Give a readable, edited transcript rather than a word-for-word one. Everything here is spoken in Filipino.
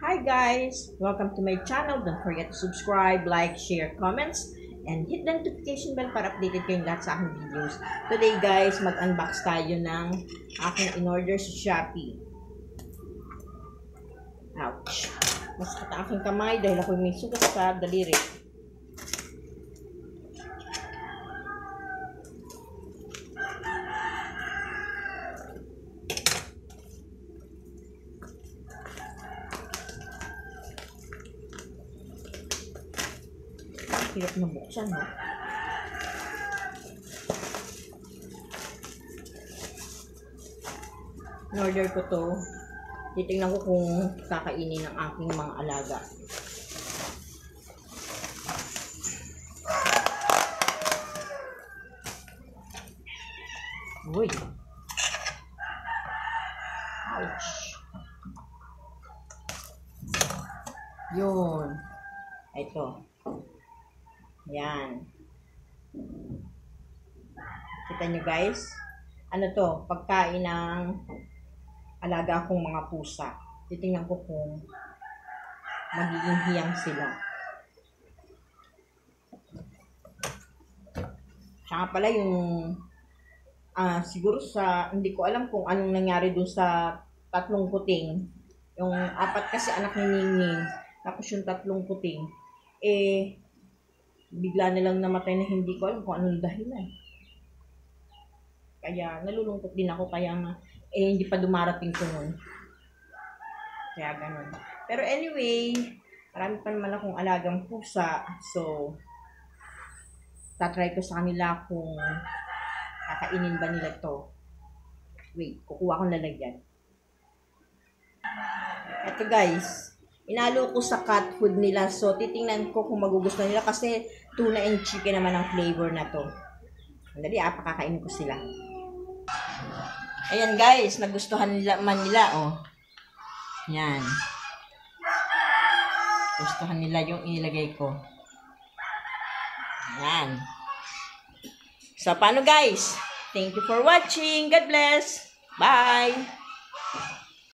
Hi guys! Welcome to my channel. Don't forget to subscribe, like, share, comments, and hit the notification bell para updated kayong lahat sa aking videos. Today guys, mag-unbox tayo ng aking in-order sa Shopee. Ouch! Masakit ang aking kamay dahil ako may sugat sa daliri. Hirap na buksan, no? In-order ko to. Titingnan ko kung kakainin ng aking mga alaga. Uy! Ouch! Yun. Ito. Yan. Kita nyo guys? Ano to? Pagkain ng alaga kong mga pusa. Titingnan ko kung magiging hiyang sila. Saka pala yung siguro hindi ko alam kung anong nangyari dun sa tatlong kuting. Yung 4 kasi anak ni Ningning. Tapos yung 3 kuting. Bigla nilang namatay na hindi ko alam kung anong dahilan. Kaya nalulungkot din ako kaya hindi pa dumarating ko nun. Kaya ganun. Pero anyway, marami pa naman akong alagang pusa. So, tatry ko sa kanila kung kakainin ba nila to. Wait, kukuha ko lalagyan. Ito guys. Inalo ko sa cat food nila. So, titingnan ko kung magugustuhan nila. Kasi, tuna and chicken naman ang flavor na to. Dali, pakakainin ko sila. Ayan guys, nagustuhan nila oh. Yan. Gustuhan nila yung ilagay ko. Yan. So, paano guys? Thank you for watching. God bless. Bye!